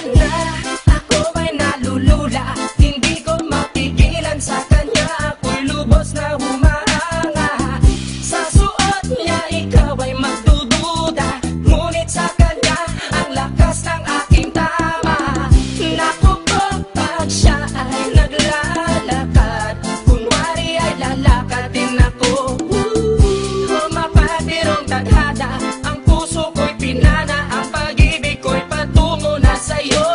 kanya, ako ay nalulula. Hindi ko mapigilan sa kanya, ako'y lubos na humahanga. Sa suot niya ikaw ay magdududa, ngunit sa kanya ang lakas ng aking tama. Naku po, pag siya ay naglalakad, kunwari ay lalakad din ako. Mapapirong tadhana, ang puso ko'y pinana, ang pag-ibig ko'y patungo na sa'yo.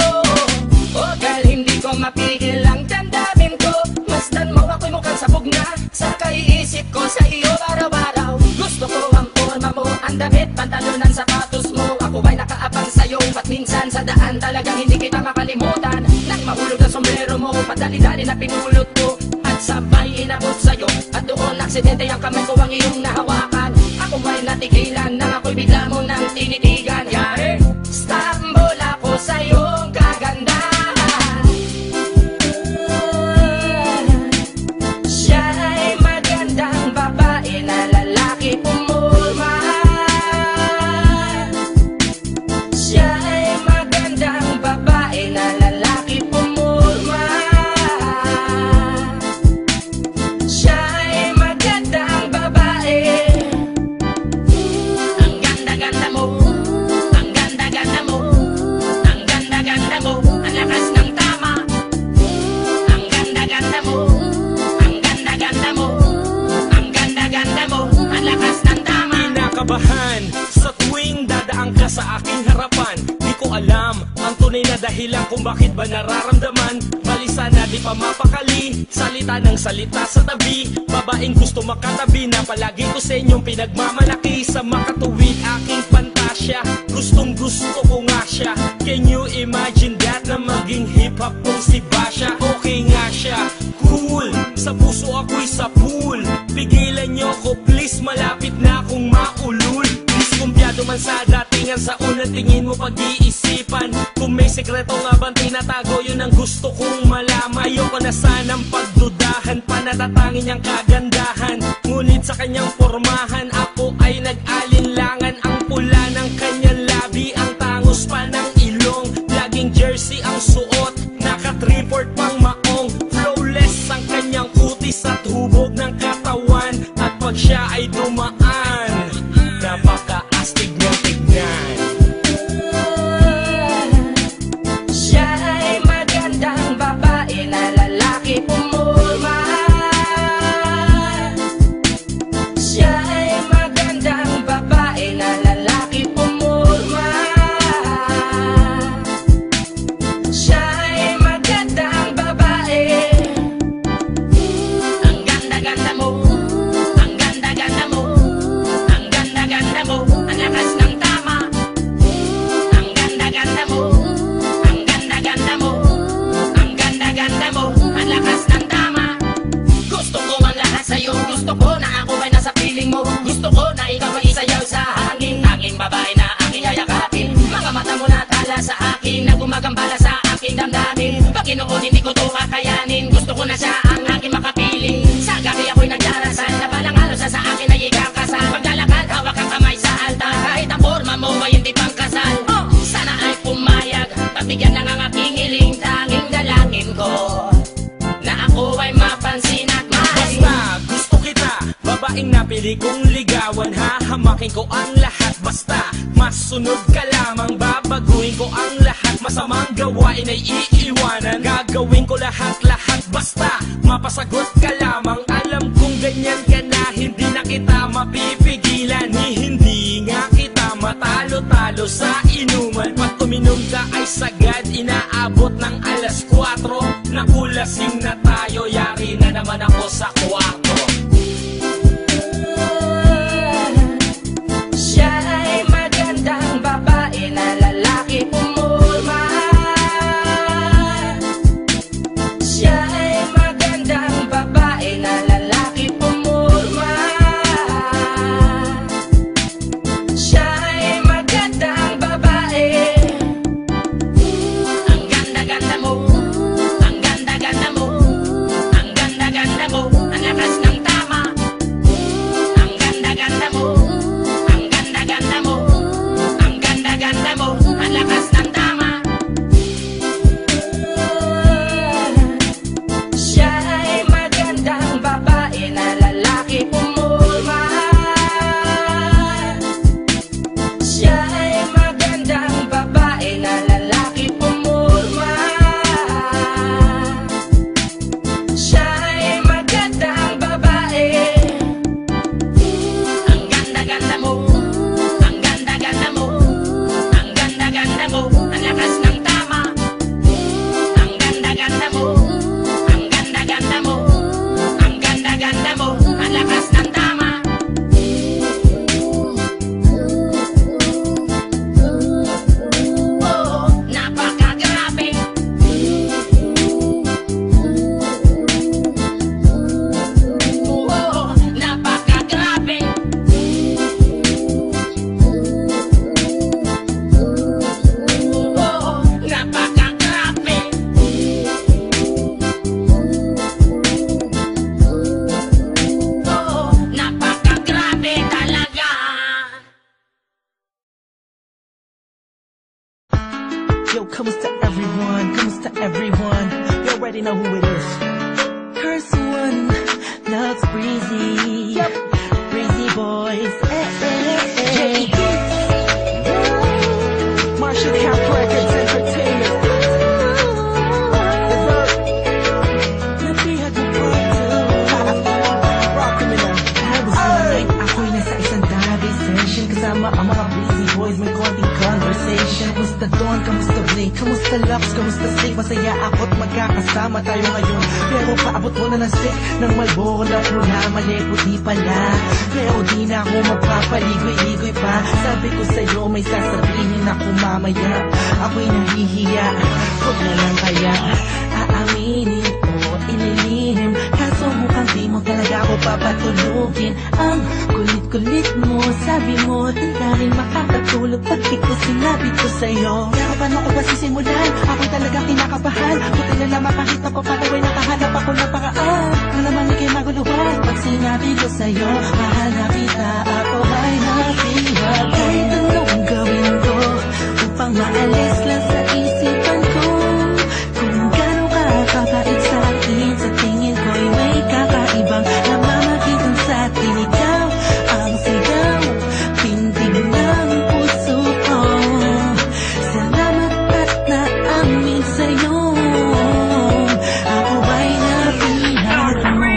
O dahil hindi ko mapigil ang damdamin ko, masdan mo ako'y mukhang sabog na sa kaiisip ko sa iyo araw-araw. Gusto ko ang forma mo, ang damit, pantalonan, sapatos mo. Ako ay nakaabang sa'yo, at minsan sa daan talagang hindi kita makalimutan. Nang mahulog ang sombrero mo, padali-dali na pinulot ko, at sabay inabot sa'yo, at doon aksidente ang kamay ko ang iyong nahawakan. Ako ay natigilan, nang ako'y bigla mo nang tinitigan. Yari, stambol ako sa iyong kagandahan. Siya ay magandang babae na lalaki pumulma. Siya ay magandang babae na lalaki pumulma. Siya ay magandang babae. Ang ganda-ganda mo, ang ganda-ganda mo, ang ganda-ganda mo, ang lakas ng tama. Ang ganda-ganda mo, ang ganda-ganda mo, ang ganda-ganda mo, ang lakas ng tama. Kinakabahan sa tuwing dadaan ka sa aking harapan. Di ko alam ang tunay na dahilan kung bakit ba nararamdaman. Balisa na di pa mapakali, salita ng salita sa tabi. Babaeng gusto makatabi na palagi ko sa inyong pinagmamalaki. Sa makatuwid aking pantasya, gustong gusto ko nga siya. Can you imagine that na maging hip-hop kung si Basha? Okay nga siya, cool, sa puso ako'y sa pool. Pigilan niyo ko please, malapit na akong maulul. Diskumpiyado man sa datingan, sa unang tingin mo pag-iisipan. Kung may sekreto nga bang tinatago, yun ang gusto kong malaman. Ayoko na sanang pagdudahan, panatatangin niyang kagandahan. Ngunit sa kanyang pormahan, ako ay nag-alinlangan. Ang pula ng kanyang labi, ang tangos pa ng ilong. Laging jersey ang suot, naka-3-port pang maong. Flawless ang kanyang kutis at hubog ng katawan. At pag siya ay dumaan, napaka-astig niyang tignan. Siya ay magandang babae na lalaki pumulma. Siya ay magandang babae na lalaki pumulma. Siya ay magandang babae. Ang ganda-ganda mo, ang ganda-ganda mo, ang ganda-ganda mo, ang lakas ng tama. Ang ganda-ganda mo, ang ganda-ganda mo, ang ganda-ganda mo, ang lakas ng tama. Gusto ko ang lahat sa'yo, gusto ko na ako ay nasa piling mo. Gusto ko na ikaw ay isayaw sa hangin, tanging babae na aking yayakapin. Mga mata mo na tala sa akin, na gumagambala sa aking damdamin. Pagkinoon hindi ko to kakayanin, gusto ko na siya ang aking makapiling. Sa gabi ako'y nagdarasal, na balang halos sa akin ay ikakasal. Paglalakad, hawak ang kamay sa altar, kahit ang forma mo ay hindi pang kasal. Sana ay pumayag, pagbigyan lang ang aking hiling, tanging dalangin ko na ako ay mapansin at mahalin. Basta gusto kita, babaeng napili kong ligawan. Hahamakin ko ang lahat, basta masunod ka lamang. Babaguhin ko ang lahat, masamang gawain ay iiwanan. Gagawin ko lahat-lahat, basta mapasagot ka lamang. Alam kong ganyan ka na, hindi na kita mapipigilan. Hindi nga kita matalo-talo sa inuman. Pag uminom ka ay sagad, inaabot ng alas 4. Nakulasing na tayo, yari na naman ako sa kwarto. Siya ay magandang babae na lalaki pumulma. Siya ay magandang babae na lalaki pumulma. Siya ay magandang babae. Ang ganda-ganda mo, ang ganda-ganda mo, ang ganda-ganda mo, ang lakas ng tama. Ang ganda-ganda mo, ang ganda-ganda mo, ang ganda-ganda mo, ang lakas ng tama. lakas ng tama. Ang ganda-ganda mo, ang ganda-ganda mo, ang ganda-ganda mo, ang lakas ng tama. Oh, napakagrabe. Oh, napakagrabe. Oh, napakagrabe. Oh, napakagrabe talaga. Yo, kamusta everyone? Kamusta everyone? You already know who it is. Curse one, loves Breezy. Yep. Breezy boys. Marshall Camp Records Entertainment. Napihag mo po ito. Rock me na. Tapos night, ako'y nasa isang dive session. Kasama ang mga Breezy boys, may konting conversation. Kamusta Dawn? Kamusta Blake? Kamusta Lux? Kamusta Slave? Masaya ako't magkakasama tayo ngayon. Pero paabot mo na ng stick ng Malboro na pula. Mali, puti pala. Pero di na ako magpapaligoy-ligoy pa. Sabi ko sa'yo may sasabihin ako mamaya. Ako'y nahihiya, huwag na lang kaya aaminin o inilihim. Kaso mukhang di mo talaga ako papatulugin. Ang kulit-kulit mo, sabi mo di ka rin makakatulog. Pag di ko sinabi ko sa'yo, pero paano ko ba sisimulan? Ako'y talaga kinakabahan. Buti na lang makakita ko pataway nakahanap ako ng paraan. Ang naman ikay maguluhan. Pag sinabi ko sa'yo, mahal na kita, ako ay nabiwag. Kahit anong gawin ko upang maalis lang sa isipan ko. Kung gano'n ka kabait sa akin, sa tingin ko'y may kakaibang namamagitan sa atin. Ikaw ang sigaw, tindig ng puso ko. Salamat at naamin sa'yo. Ako ay nabihag mo.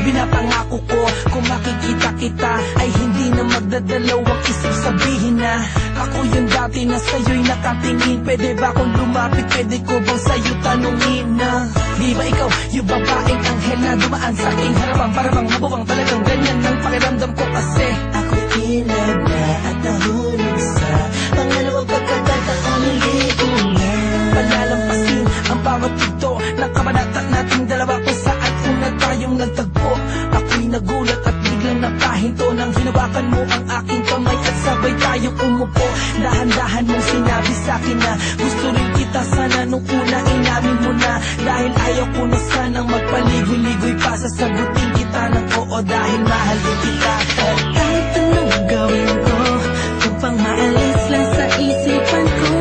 Binapangako ko kung makikita kita ay hindi na magdadalawang isip sabihin na ako yung dati na sa'yo'y nakatingin. Pwede ba akong lumapit? Pwede ko bang sa'yo tanungin na di ba ikaw yung babaeng anghel na dumaan sa aking harapan? Para bang mabuwang talagang ganyan ng pakiramdam ko kasi ako'y ilag na at nahulog sa pangalawang pagkakataon ulit ko na palalampasin ang bawat ito ng kabanata nating dalawa kung saan una tayong nagtagpo. Ako'y nagulat at biglang napahinto nang hinawakan mo ang aking kamay at sabay tayong umupo. Dahan-dahan mong sinabi sa'kin na gusto rin kita sana nung una inamin mo na. Dahil ayaw ko na sanang magpaligoy-ligoy pa, sasagutin kita ng oo dahil mahal din kita. Kahit anong gawin ko upang maalis lang sa isipan ko.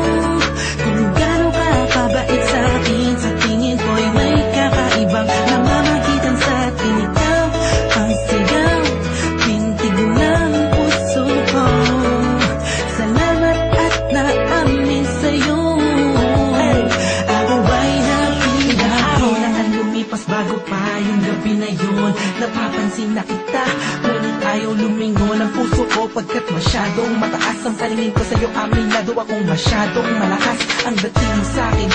Kung gano'n ka kabait sa akin, sa tingin ko'y may kakaibang namamagitan sa atin. Ikaw ang sigaw, pintig ng puso ko. Salamat at naamin sa'yo. Ako ay nabihag. Araw na ang lumipas bago pa yung gabi na yun. Napapansin na kita, ngunit ayaw lumingon ang puso ko pagkat masyadong mataas ang paningin ko sa'yo. Aminado akong masyadong malakas ang dating mo sa'kin.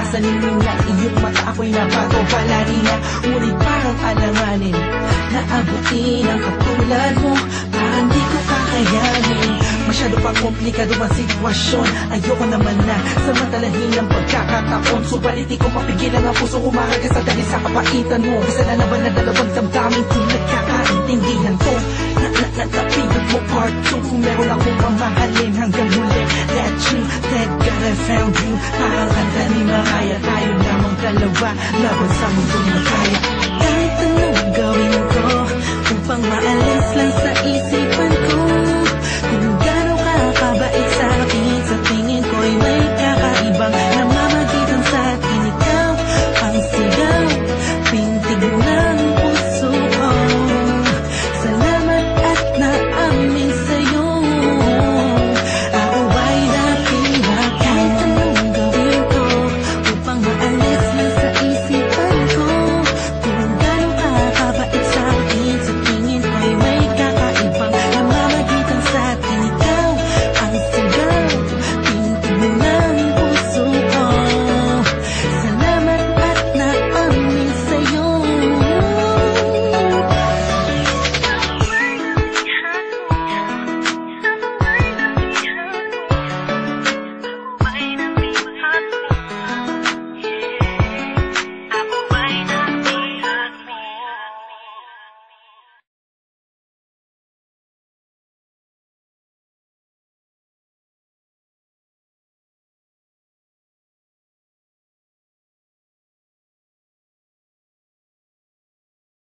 Sa niningat iyong mata ako'y nabago balarina. Ngunit parang alanganin na abutin ang katulad mo. Parang di ko kakayanin. Masyado pang komplikado ang sitwasyon. Ayoko naman na samantalahin ang pagkakataon. Subalit di ko mapigilan ang puso umaragas sa dahil sa kapaitan mo. Kasalanan ba na dalawang damdamin kung nagkakaintindihan ko? Napigod mo part 2. Kung meron akong mamahalin hanggang huli. That you, that God I found you. Parang kanta ni Mariah, tayo lamang dalawa laban sa mundong makaya. Kahit anong gawin ko upang maalis lang sa isip